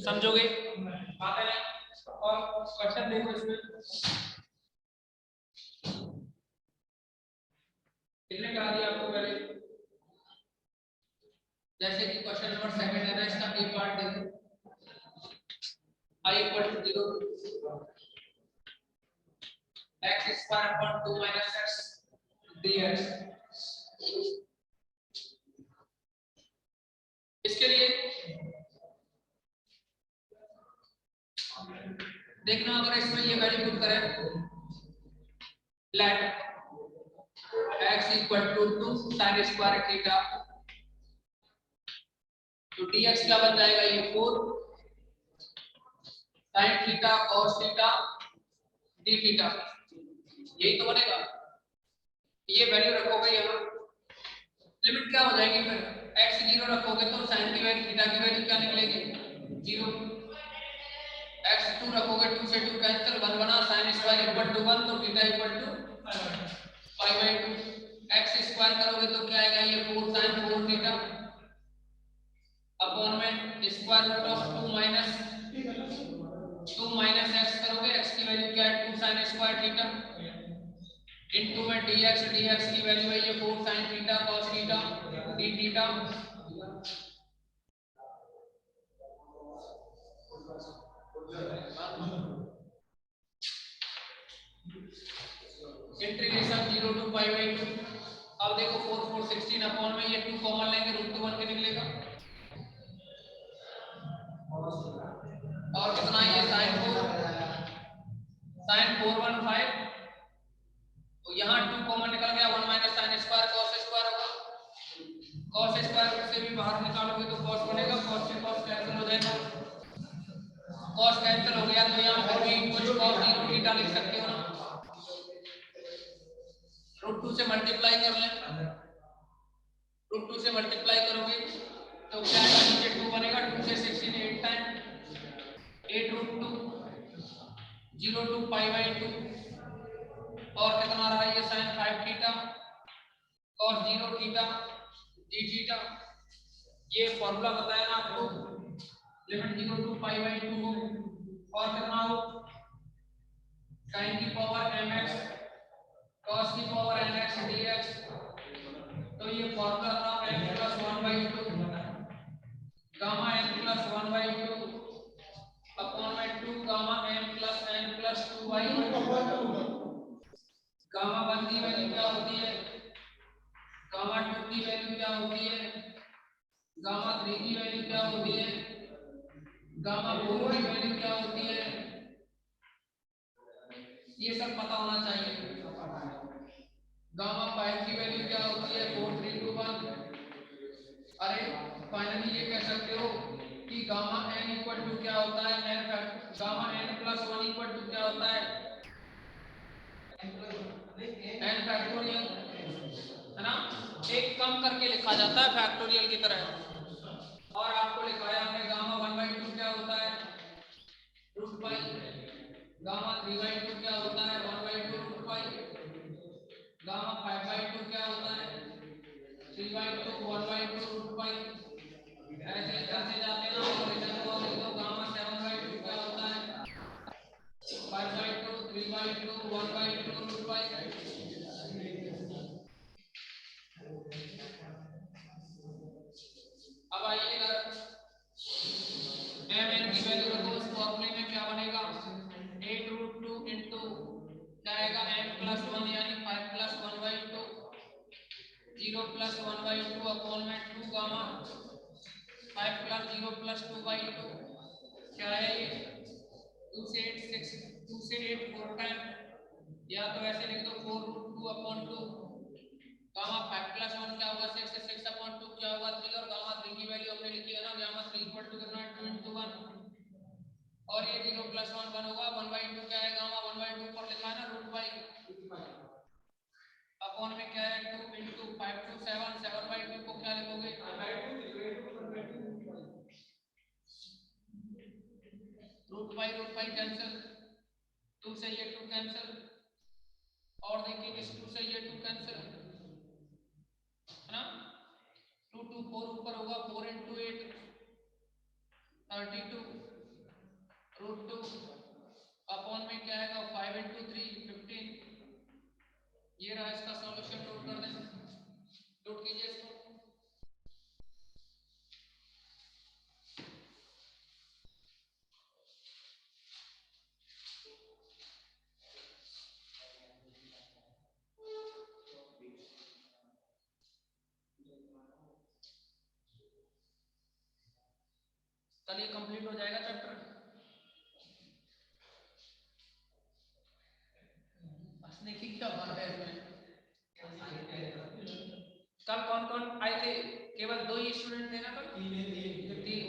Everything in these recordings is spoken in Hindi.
समझोगे बात है ना। और क्वेश्चन देखो इसमें कितने करा दिया आपको पहले। जैसे कि क्वेश्चन नंबर 7 है ना, इसका ए पार्ट देखो। I equal to 0 x square upon 2 minus x dx। इसके लिए देखना, अगर इसमें ये वैल्यू पुट करें, let x equal to 2 sin square theta, तो dx क्या बन जाएगा, ये 4 sin theta cos theta d theta, यही तो बनेगा। ये वैल्यू रखोगे यहाँ, लिमिट क्या हो जाएगी फिर, x 0 रखोगे तो sin की वैल्यू थीटा की वैल्यू क्या निकलेगी 0, x 2 रखोगे 2 से 2 कैंसिल, 1 बना, sin स्क्वायर इक्वल टू 1 तो theta equal to pi by 2, x square करोगे तो क्या आएगा, ये 4 sin 4 थीटा अपॉन में square root of 2 minus x करोगे, x की वैल्यू क्या है 2 sin स्क्वायर थीटा इनटू में dx की वैल्यू है ये 4 sin theta cos theta d theta. Integration 0 to pi by 2। अब देखो 4 4 16 अपॉन में ये 2 कॉमन लेंगे, रूट 2 1 के निकलेगा, और कितना ये sin 4 1 5, तो यहाँ 2 कॉमन निकल गया, 1 minus sin square cos square होगा, cos स्क्वायर से भी बाहर निकालोगे तो cos बनेगा, cos से cos कैंसिल हो जाएगा, cos कैंसिल हो गया तो यहाँ पर भी कुछ cos 0 थीटा लिख सकते हो ना, रूट 2 से मल्टीप्लाई कर लें, रूट 2 से मल्टीप्लाई करोगे तो क्या आएगा, नीचे 2 बनेगा, 2 से 16 8 time 8 root 2 0 to pi by 2, और कितना रहा ये sin 5 theta cos 0 theta d theta. ये फॉर्मूला बताया ना आपको, लिमिट 0 टू पाई बाय 2 हो, और कितना हो sin की पावर mx cos की पावर nx dx, तो ये फॉर्मूला था n plus 1 by 2 gamma n plus 1 by 2 upon में 2 gamma n plus 2 by 2। Gamma 1 की वैल्यू क्या होती है, गामा 2 की वैल्यू क्या होती है, गामा 3 की वैल्यू क्या होती है, गामा 4 की वैल्यू क्या होती है, ये सब पता होना चाहिए। गामा 5 की वैल्यू क्या होती है 4 3 2 1। अरे फाइनली ये कह सकते हो कि गामा n इक्वल टू क्या होता है n factor, gamma n plus 1 equal to क्या होता है n फैक्टोरियल, है ना, एक कम करके लिखा जाता है फैक्टोरियल की तरह। और आपको लिखाया हमने गामा 1 बाई 2 क्या होता है रूट पाई, गामा 3 बाई 2 क्या होता है 1 by 2 root pi, gamma 5 by 2 क्या होता है 3 बाई 2 1 बाई 2 रूट पाई। ऐसे करते जाते ना, और इधर को लिख दो गामा 7 बाई 2 क्या होता है 5 by 2 3 by 2 1 by 2 root pi. अब आइए इधर mn की वैल्यू रखो, उस फॉर्मूले में क्या बनेगा 8 रूट 2 इंटू क्या आएगा m प्लस 1 यानी 5 plus 1 by 2 0 plus 1 by 2 upon में 2 गामा 5 प्लस 0 प्लस 2 बाई 2, क्या है ये 2 से 8 6 2 से 8 4 टाइम, या तो ऐसे लिख दो 4 रूट 2 अपॉन 2, गामा 5 प्लस 1 क्या होगा 6 से 6 अपॉन 2 क्या होगा 3, और गामा 3 की वैल्यू हमने लिखी है ना, गामा 3 इक्वल टू कितना 2 into 1, और ये 0 प्लस 1 1 होगा 1 बाई 2 क्या है गामा 1 बाई 2 पर लिखा है ना रूट बाई, अपॉन में क्या है 2 into 5 to 7 7 बाई 2 को क्या लिखोगे रूट बाई कैंसिल, 2 से ये 2 कैंसिल, और देखिए इस 2 से ये 2 कैंसिल, है ना 2 2 4 ऊपर होगा 4 into 8 32 √2 अपॉन में क्या आएगा 5 × 3 15। ये रहा इसका सॉल्यूशन, नोट कर दें, नोट कीजिए इसको। कल ये कंप्लीट हो जाएगा चैप्टर। हंसने की क्या बात है इसमें? कल कौन कौन आए थे? केवल 2 ही स्टूडेंट थे ना कल? 3।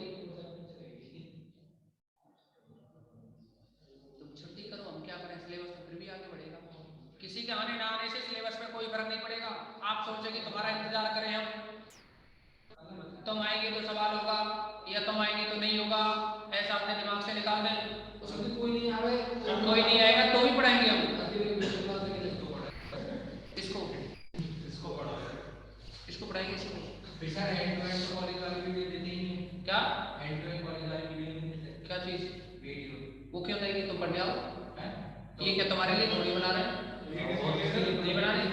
तुम छुट्टी करो, हम क्या करें, सिलेबस तो फिर भी आगे बढ़ेगा। किसी के आने ना आने से सिलेबस में कोई फर्क नहीं पड़ेगा। आप सोचेंगे तुम्हारा इंतजार करें हम, तुम आएंगे तो सवाल होगा या तुम आएंगे तो नहीं होगा, ऐसा अपने दिमाग से निकाल दें। कोई नहीं आएगा तो भी पढ़ाएंगे हम। इसको इसको पढ़ाएंगे, इसको क्या क्या चीज? वो क्यों देंगे? तुम पढ़ आओ। ये क्या तुम्हारे लिए थोड़ी बना रहे हैं? नहीं बना रहे,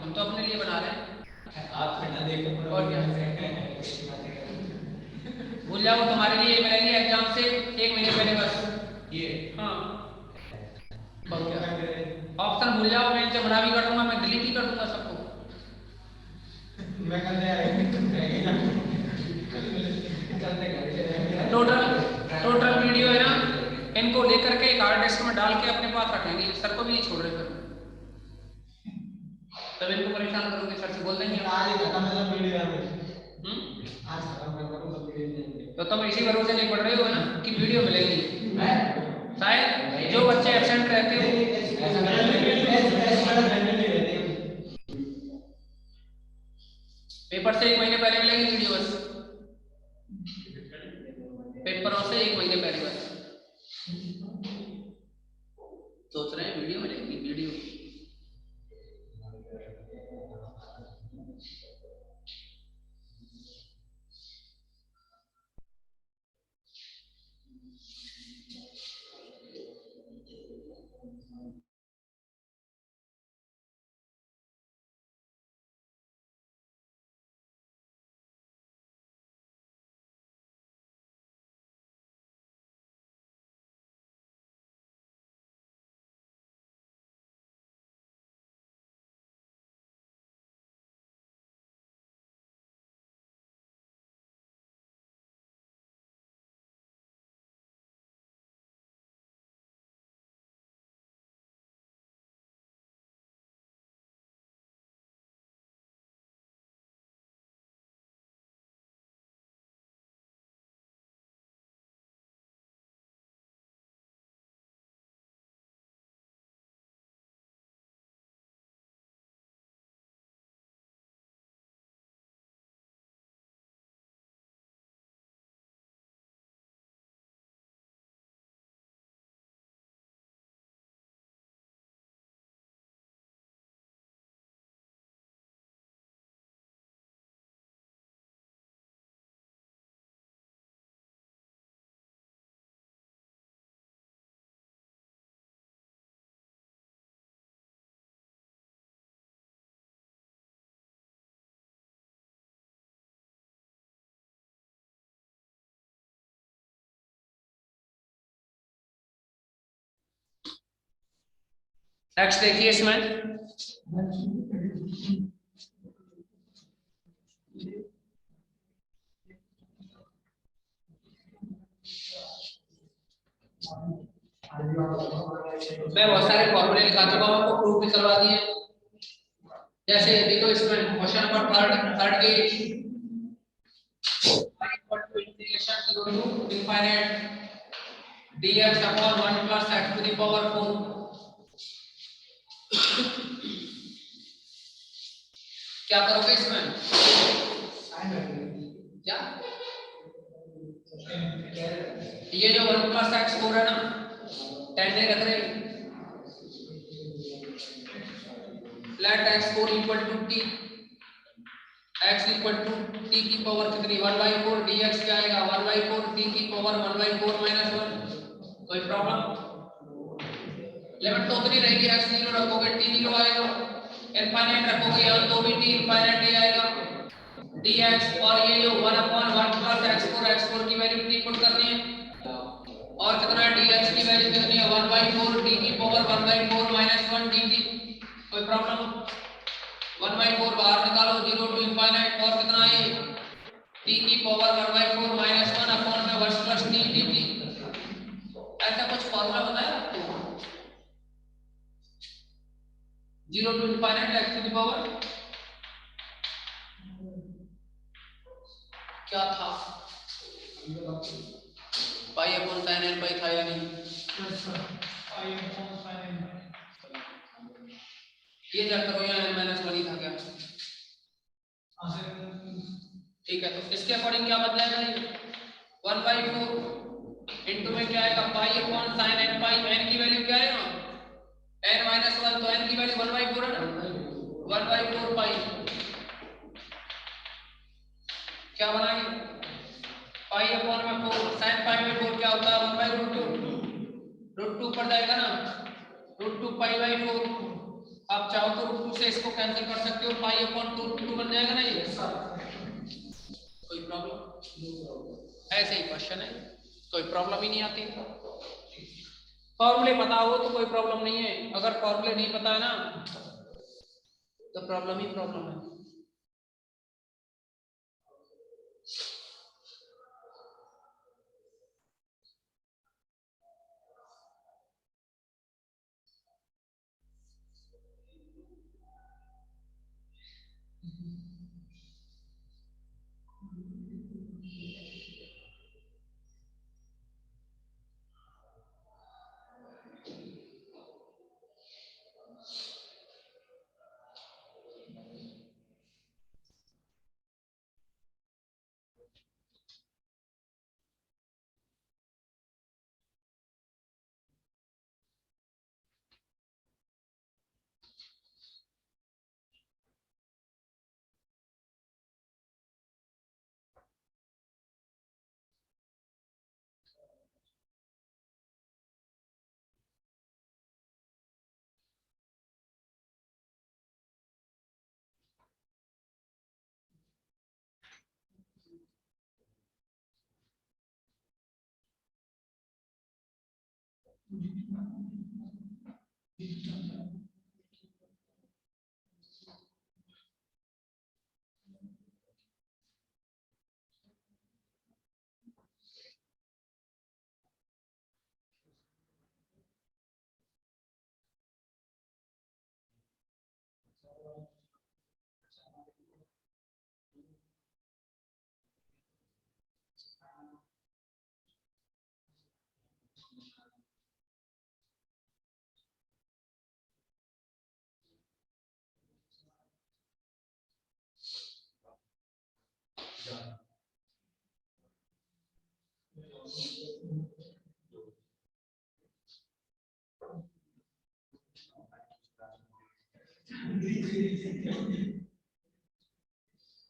हम तो अपने लिए बना रहे हैं। आप और क्या भूल जाओ, तुम्हारे लिए मिलेंगे एग्जाम से 1 महीने पहले बस। ये हाँ, ऑप्शन भूल जाओ, मैं इनसे मना भी कर दूंगा, मैं डिलीट ही कर दूंगा सबको। टोटल वीडियो है ना, इनको लेकर के एक हार्ड डिस्क में डाल के अपने पास रखेंगे, सर को भी नहीं छोड़ रहे फिर। तब इनको परेशान करोगे, सर से बोल देंगे तो तुम इसी भरोसे नहीं पढ़ रहे हो ना कि वीडियो मिलेगी। शायद जो बच्चे एब्सेंट रहते हो, पेपर से 1 महीने पहले मिलेगी वीडियो, बस पेपरों से 1 महीने पहले बस। सोच रहे हैं वीडियो मिलेगी, वीडियो नेक्स्ट देखिए इसमें, मैं बहुत सारे फॉर्मूले लिखा चुका हूं, आपको प्रूफ भी करवा दिए। जैसे देखो इसमें क्वेश्चन नंबर थर्ड के integration 0 to infinite dx upon 1 plus x to the power 4। क्या करोगे इसमें? क्या ये जो 1 plus x 4 है ना, 10 ने रख रहे, let x4 equal to t, x equal to t की पावर कितनी 1/4 dx क्या आएगा 1/4 t की पावर 1/4 माइनस 1। कोई प्रॉब्लम? लिमिट तो उतनी रहेगी, x 0 रखोगे t 0 आएगा, इनफाइनाइट रखोगे यहाँ तो भी t इनफाइनाइट ही आएगा dx, और ये जो 1/1 प्लस x4 की वैल्यू कितनी पुट करनी है, और कितना है dx की वैल्यू कितनी है 1/4 t की पावर 1/4 माइनस 1 dt। कोई प्रॉब्लम? 1/4 बाहर निकालो 0 टू इनफाइनाइट, और कितना है t की पावर 1/4 माइनस 1 अपॉन में 1 प्लस t dt। ऐसा कुछ फॉर्मूला बताया आपको 0 to infinite x to the power क्या था pi upon sin n pi था या नहीं? Pi upon sin n। ये चेक करो यहाँ n माइनस 1 ही था क्या? ठीक है, तो इसके अकॉर्डिंग क्या बदलेगा ये 1/4 इनटू में क्या आएगा पाई अपॉन sin n पाई, n की वैल्यू क्या है ना n माइनस 1, तो n की वैल्यू 1/4 है ना 1/4 पाई क्या बनाएंगे पाई अपॉन में 4 sin पाई में 4 क्या होता है 1/√2 √2 पर जाएगा ना √2 पाई/4। आप चाहो तो √2 से इसको कैंसिल कर सकते हो, पाई अपॉन 2 बन जाएगा ना ये। कोई प्रॉब्लम? ऐसे ही क्वेश्चन है, कोई प्रॉब्लम ही नहीं आती। फॉर्मूले पता हो तो कोई प्रॉब्लम नहीं है, अगर फॉर्मूले नहीं पता है ना तो प्रॉब्लम ही प्रॉब्लम है।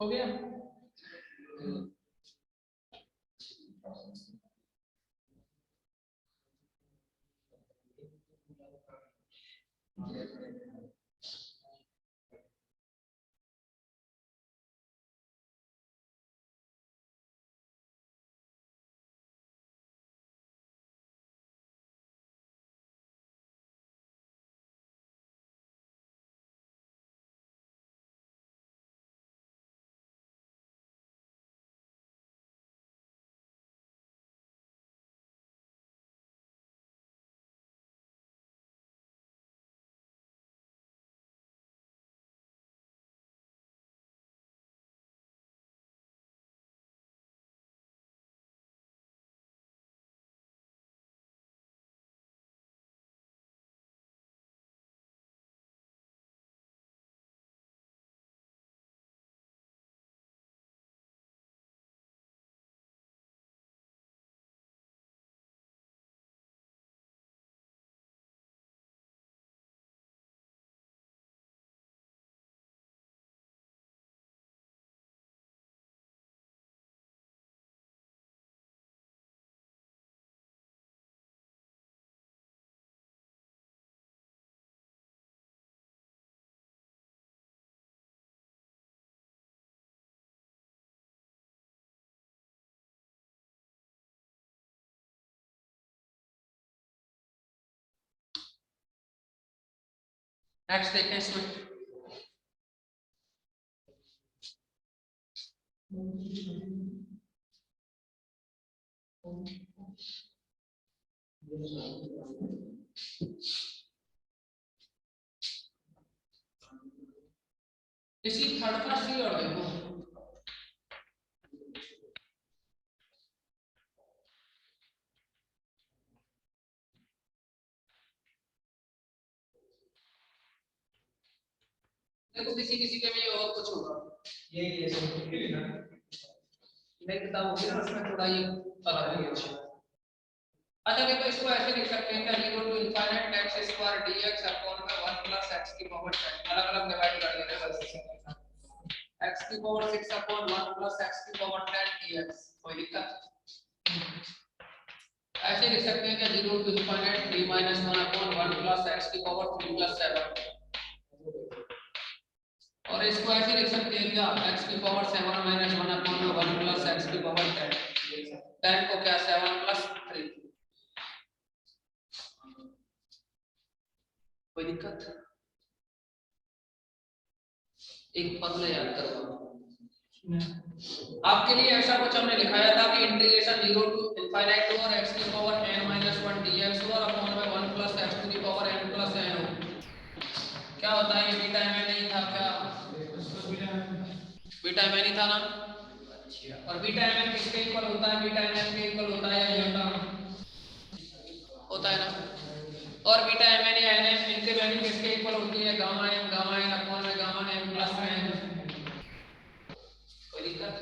हो गया। नेक्स्ट देखें इसमें इसी थर्ड का सी और देखो देखो किसी किसी के में और कुछ होगा ये सब लिखी ना मैं किताब होगी ना उसमें थोड़ा ये अलग है अच्छा देखो इसको ऐसे लिख सकते हैं कि 0 to infinite x square dx upon में 1 प्लस x की पावर 10 अलग-अलग डिवाइड कर देंगे बस x की पावर 6 अपॉन 1 प्लस x की पावर 10 dx कोई दिक्कत ऐसे लिख सकते हैं कि 0 to infinite 3 1 upon 1 plus x की पावर 3 प्लस 7 और इसको ऐसे लिख सकते हैं क्या x की पावर 7 1 अपॉन 1 प्लस x की पावर 10 10 को क्या 7 प्लस 3 कोई दिक्कत एक फॉर्मूला याद करो आपके लिए ऐसा कुछ हमने लिखाया था कि इंटीग्रेशन 0 टू इनफाइनाइट और x की पावर n-1 dx और अपॉन में 1 plus x to the power n plus n हो क्या होता है ये बीटा m नहीं था क्या बीटा m नहीं था ना और बीटा m किसके इक्वल होता है बीटा m के इक्वल होता है ये होता है ना और बीटा mn या nm इनके वैल्यू किसके इक्वल होती है गामा n अपॉन में गामा m प्लस n कोई दिक्कत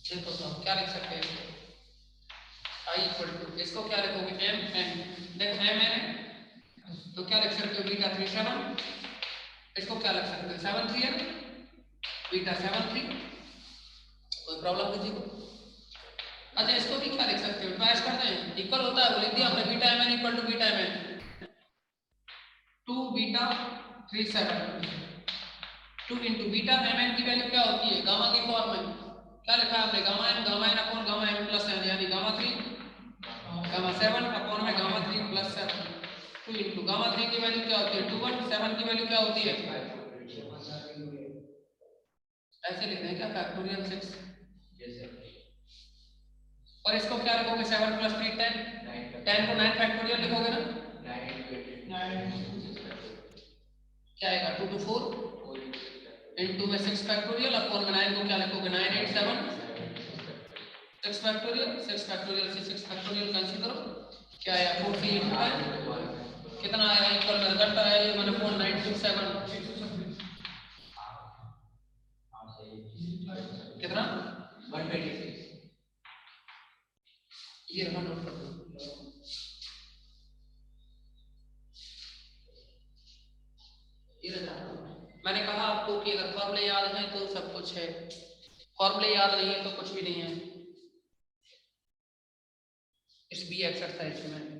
देखो तो क्या लिख सकते हैं i इक्वल टू इसको क्या लिखोगे m n देखो m n तो क्या लिख सकते हो बीटा 3 7 इसको क्या लिख सकते हो 7 3 बीटा 7 3 कोई प्रॉब्लम किसी को अच्छा इसको भी क्या लिख सकते हो ट्राइस करते हैं इक्वल होता है लिख दिया हमने beta mn equal to beta mn 2 beta 3 7 2 into beta mn की वैल्यू क्या होती है गामा की फॉर्म में क्या लिखा है हमने gamma n upon gamma m plus n यानी गामा 3 गामा 7 अपॉन में गामा 3 प्लस 7 2 into गामा 3 की वैल्यू क्या होती है 21 7 की वैल्यू क्या होती है ऐसे लिखते हैं क्या फैक्टोरियल 6 और इसको क्या लिखोगे 7 प्लस 3 10 10 को 9 फैक्टोरियल लिखोगे ना 9 क्या आएगा 2 to 4 into में 6 फैक्टोरियल अपॉन में 9 को क्या लिखोगे 9 8 7 6 फैक्टोरियल से 6 फैक्टोरियल कैंसिल करो क्या आया 40 into 10 कितना आया इक्वल में रिजल्ट आया ये 1.927 कितना 126 ये रहा नोट कर दो मैंने कहा आपको कि अगर फॉर्मूले याद हैं तो सब कुछ है फॉर्मूले याद नहीं है तो कुछ भी नहीं है इस बी एक्सरसाइज में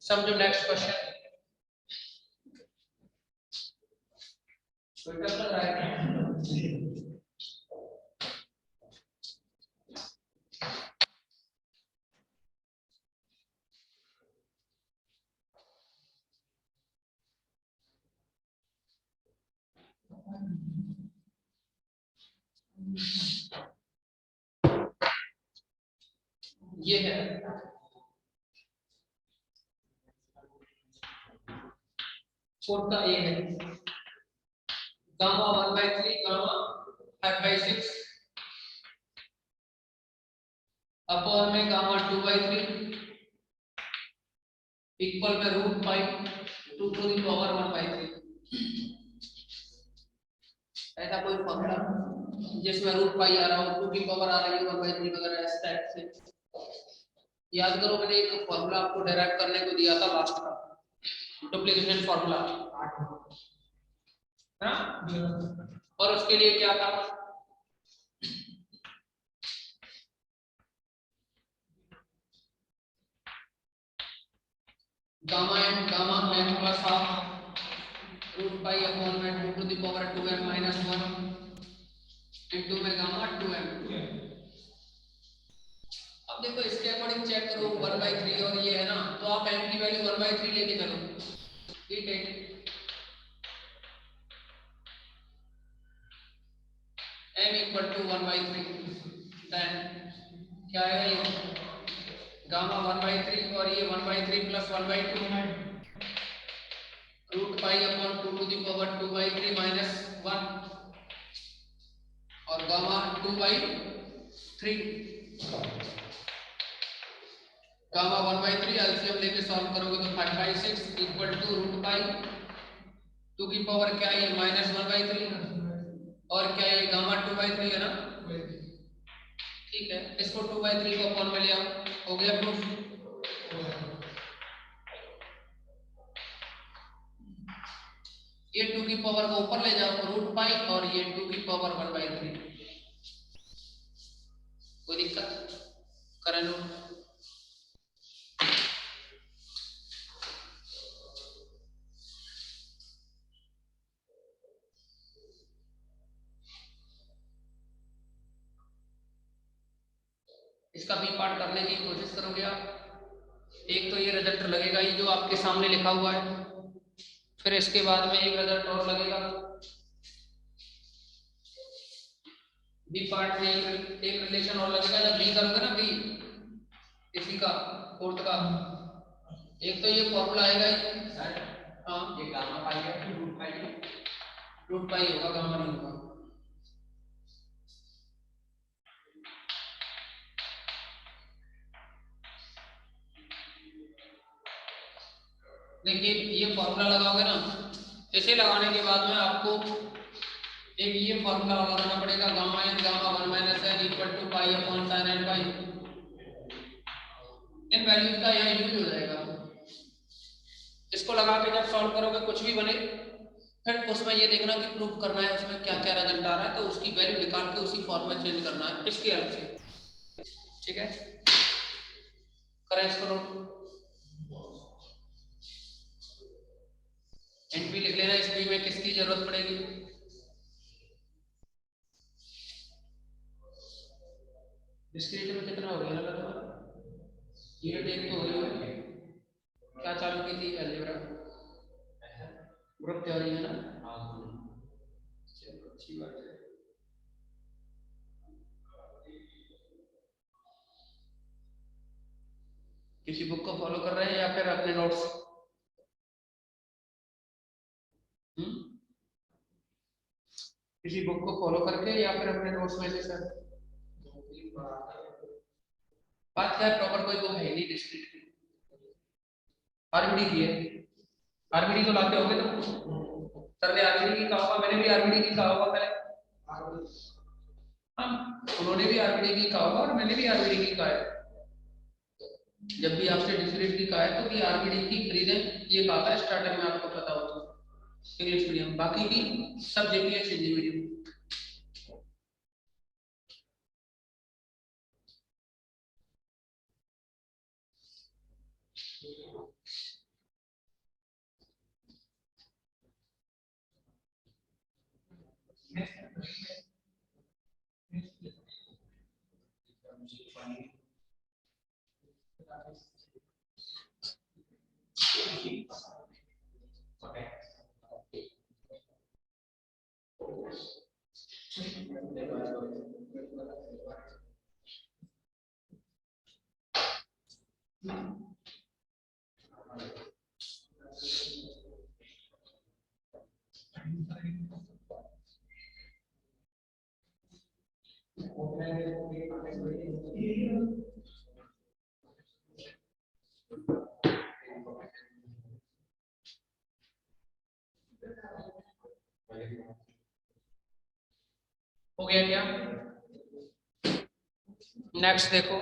समझो नेक्स्ट क्वेश्चन। ये है फोर्थ का ए है गामा 1/3 गामा 5/6 अपॉन में गामा 2/3 इक्वल में √5 2 टू द पावर 1/3। ऐसा कोई फॉर्मूला जिसमें √5 आ रहा हो 2 की पावर आ रही है 1/3 वगैरह इस टाइप से। याद करो मैंने एक फॉर्मूला आपको डेराइव करने को दिया था लास्ट का, डुप्लीकेशन फॉर्मूला है ना, और उसके लिए क्या था, gamma n plus half √5 upon में 2 to the power 2m minus 1 into में गामा 2m। अब देखो इसके अकॉर्डिंग चेक करो 1/3 और ये है ना, तो आप m की वैल्यू 1/3 लेके चलो। ठीक है, m इक्वल टू 1/3 देन क्या आएगा, ये गामा 1/3 और ये 1/3 plus 1/2 √5 upon 2 to the power 2/3 minus 1 और गामा 2/3 गामा 1/3 एलसीएम लेके सॉल्व करोगे तो 5/6 इक्वल टू √5 2 की पावर क्या है माइनस 1/3 और क्या ये गामा 2/3 है ना। ठीक है, इसको 2/3 को अपॉन में ले आओ, हो गया प्रूफ। ये 2 की पावर को ऊपर ले जाओ √5 और ये 2 की पावर 1/3। कोई दिक्कत करें लो। इसका बी पार्ट करने की कोशिश करोगे आप। एक तो ये रजिस्टर लगेगा ये जो आपके सामने लिखा हुआ है, फिर इसके बाद में एक रजिस्टर और लगेगा, बी पार्ट में एक रिलेशन और लगेगा। जब बी करोगे ना बी इसी का फोर्थ का, एक तो ये फॉर्मूला आएगा सर, हाँ ये गामा पाई है फिर √5 होगा, गामा नहीं होगा। देखिए ये फॉर्मूला लगाओगे ना, इसे लगाने के बाद में आपको एक ये फॉर्मूला लगाना पड़ेगा, gamma n gamma 1 minus n equal to pi upon sin n pi. इन वैल्यूज का यहाँ यूज हो जाएगा। इसको लगा के जब सॉल्व करोगे कुछ भी बने, फिर उसमें ये देखना कि प्रूफ करना है उसमें क्या क्या रिजल्ट आ रहा है, तो उसकी वैल्यू निकाल के उसी फॉर्म में चेंज करना है इसकी हेल्प से। ठीक है, करें इसको नोट। एनपी लिख लेना, इस बी में किसकी जरूरत पड़ेगी। डिस्क्रीट में कितना हो गया लगभग, यूनिट 1 तो हो गई, क्या चालू की थी अलजेब्रा ग्रुप थ्योरी है ना। चलो अच्छी बात है। किसी बुक को फॉलो कर रहे हैं या फिर अपने नोट्स। किसी बुक को फॉलो करके या फिर अपने नोट्स में से सर। बात क्या है, प्रॉपर कोई बुक है नहीं डिस्क्रीट की, आरबीडी की है। आरबीडी तो लाते होगे तुम, सर ने आरबीडी की कहा होगा, मैंने भी आरबीडी की कहा होगा पहले। हाँ, उन्होंने भी आरबीडी की कहा होगा और मैंने भी आरबीडी की कहा है। जब भी आपसे डिस्क्रीट की कहा है तो कि आरबीडी की खरीदें, ये कहा था स्टार्टर में, आपको पता हो तो इंग्लिश मीडियम, बाकी की सब जेपीएस हिंदी मीडियम। हो गया क्या? नेक्स्ट देखो,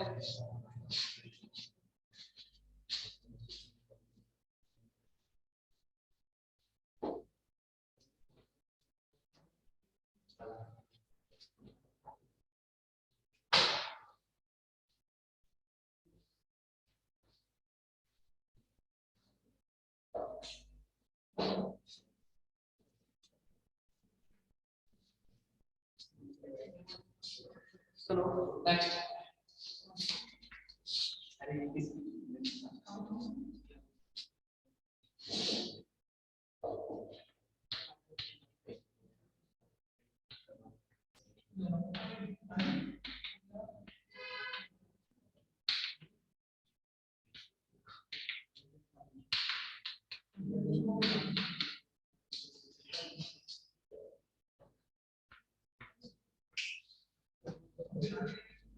सुनो नेक्स्ट।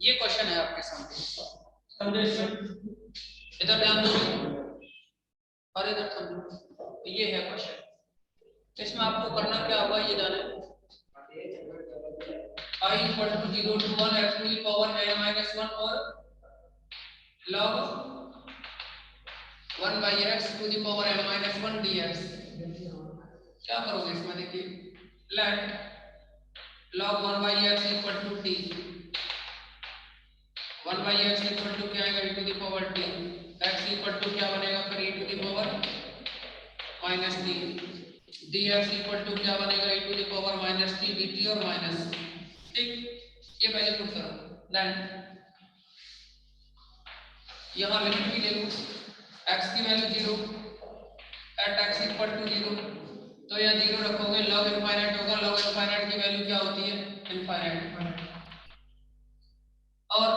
ये क्वेश्चन है आपके सामने, समझे? इधर ध्यान दो और इधर समझो। ये है क्वेश्चन, इसमें आपको करना क्या होगा ये जाने। I equal to 0 to 1 x to the power n minus 1 और log 1 by x to the power n minus 1 dx। क्या करोगे इसमें? देखिए late log 1 by x equal to t, 1 by x equal to क्या आएगा e to the power t, x equal to क्या बनेगा फिर e to the power minus t, dx equal to क्या बनेगा e to the power minus t dt और माइनस। ठीक, ये पहले पुट करो। देन यहाँ लिमिट भी ले लो, x की value 0 at x equal to 0, तो यहाँ 0 रखोगे log इनफाइनाइट होगा, log इनफाइनाइट की वैल्यू क्या होती है? इनफाइनाइट। और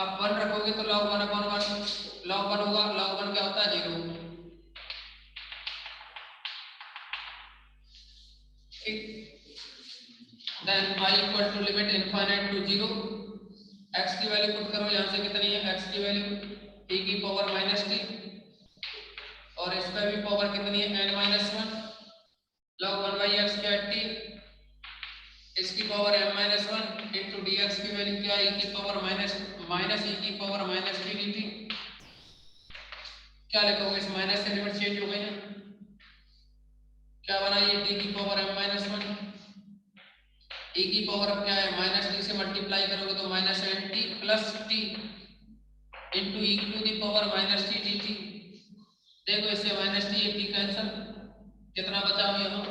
आप 1 रखोगे तो log 1 अपॉन 1, log 1 होगा, log 1 क्या होता है? 0। ठीक, then i equal to limit infinite to 0, x की वैल्यू पुट करो, यहाँ से कितनी है x की वैल्यू t की पावर माइनस t, और इस पे भी पावर कितनी है n minus 1, log 1 by x क्या है t, इसकी power m minus 1 into dx की वैल्यू क्या है e की पावर माइनस e की पावर माइनस t dt। क्या लिखोगे? इस माइनस से लिमिट चेंज हो गई ना, क्या बना ये t की पावर m माइनस 1, e की पावर अब क्या है माइनस t से मल्टीप्लाई करोगे तो minus n t plus t into e to the power minus t dt। देखो इससे माइनस t एक t कैंसिल, कितना बचा हुआ यहाँ?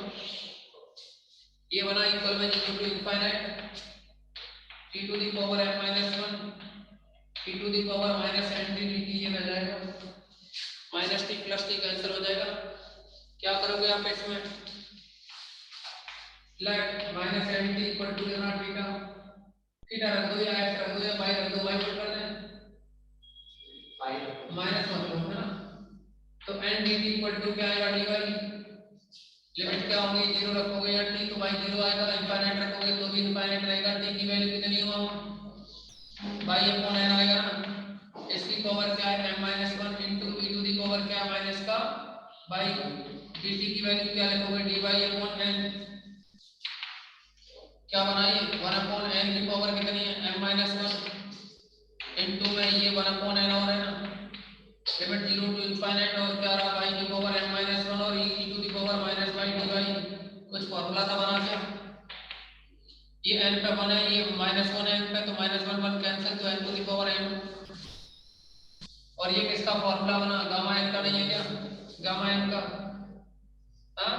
ये बना इक्वल में e to infinite t to the power m minus 1 t to the power minus n t dt, ये रह जाएगा minus t plus t cancel हो जाएगा। क्या करोगे आप इसमें? Let minus n t equal to कितना? थीटा, थीटा रख दो या x रख दो या y रख दो, y पुट कर दें, माइनस 1 है ना, तो n dt इक्वल टू क्या आएगा? dy। लिमिट क्या होगी? 0 रखोगे या t तो y 0 आएगा, इनफाइनाइट रखोगे तो भी इनफाइनाइट रहेगा, t की वैल्यू कितनी होगा? y अपॉन n आएगा ना, इसकी पावर क्या है m minus 1 into e to the power क्या माइनस का by dt की वैल्यू क्या लिखोगे? dy upon n। क्या बनाइए? 1 अपॉन n की पावर कितनी है? m माइनस 1 इंटू में ये 1 अपॉन n और है ना, लिमिट 0 टू इनफाइनाइट और क्या रहा? y की पावर m माइनस 1 और e to the power minus y dy। कुछ फॉर्मूला था बना क्या? ये n पे 1 है, ये माइनस 1 है n पे, तो माइनस 1 1 कैंसिल, तो n to the power m। और ये किसका फॉर्मूला बना? गामा n का नहीं है क्या? गामा n का, हाँ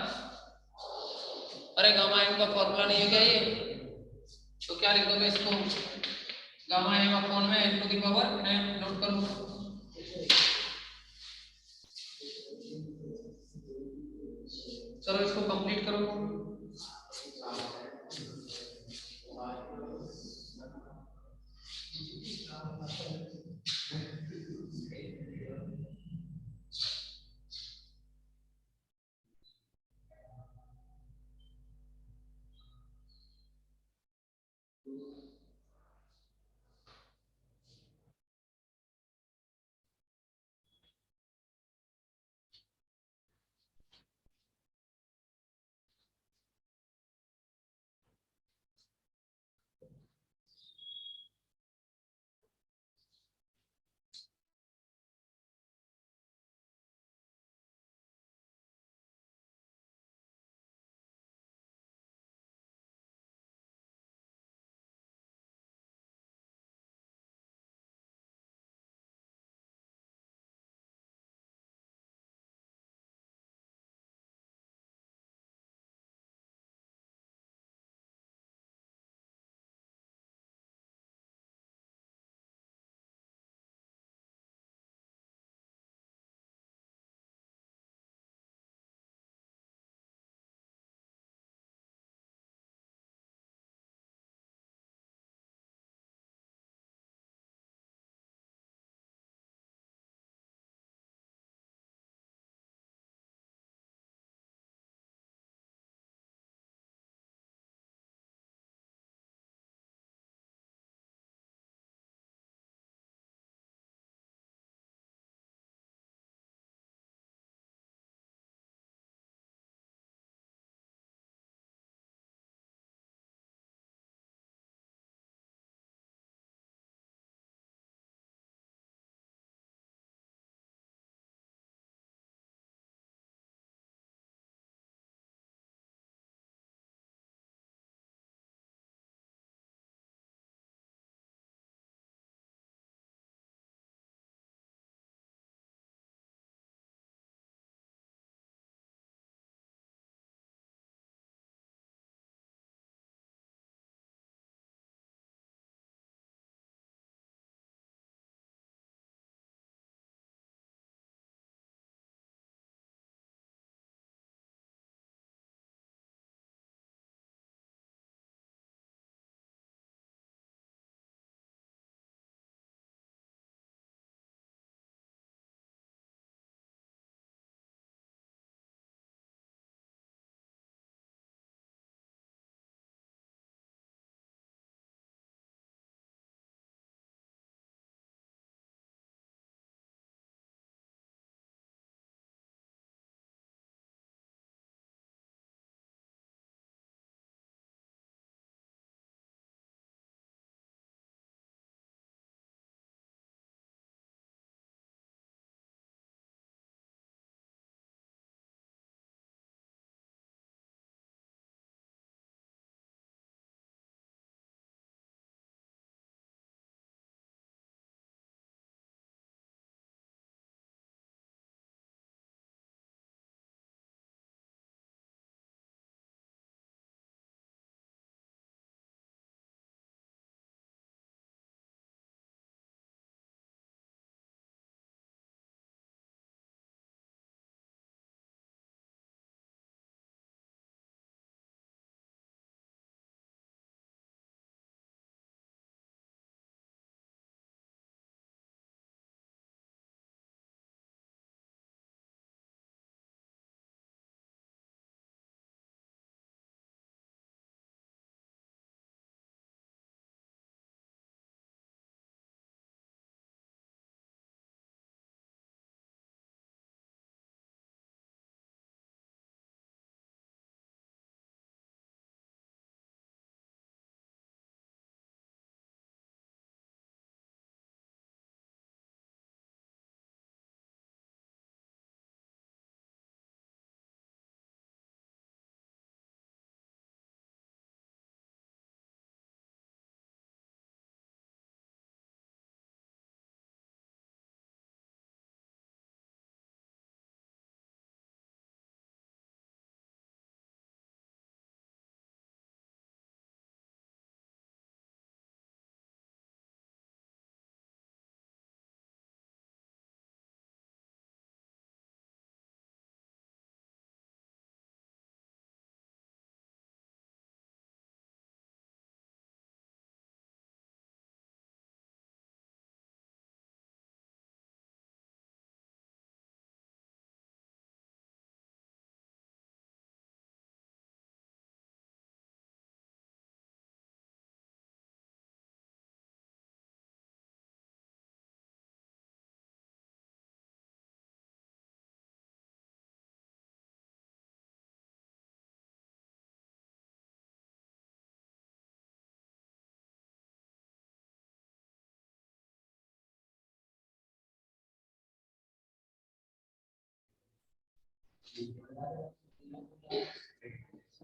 अरे गामा एम का फॉर्मूला नहीं है क्या ये? तो क्या लिख दोगे इसको? गामा एम अपॉन में N to the power M, note करो। चलो इसको कंप्लीट करो।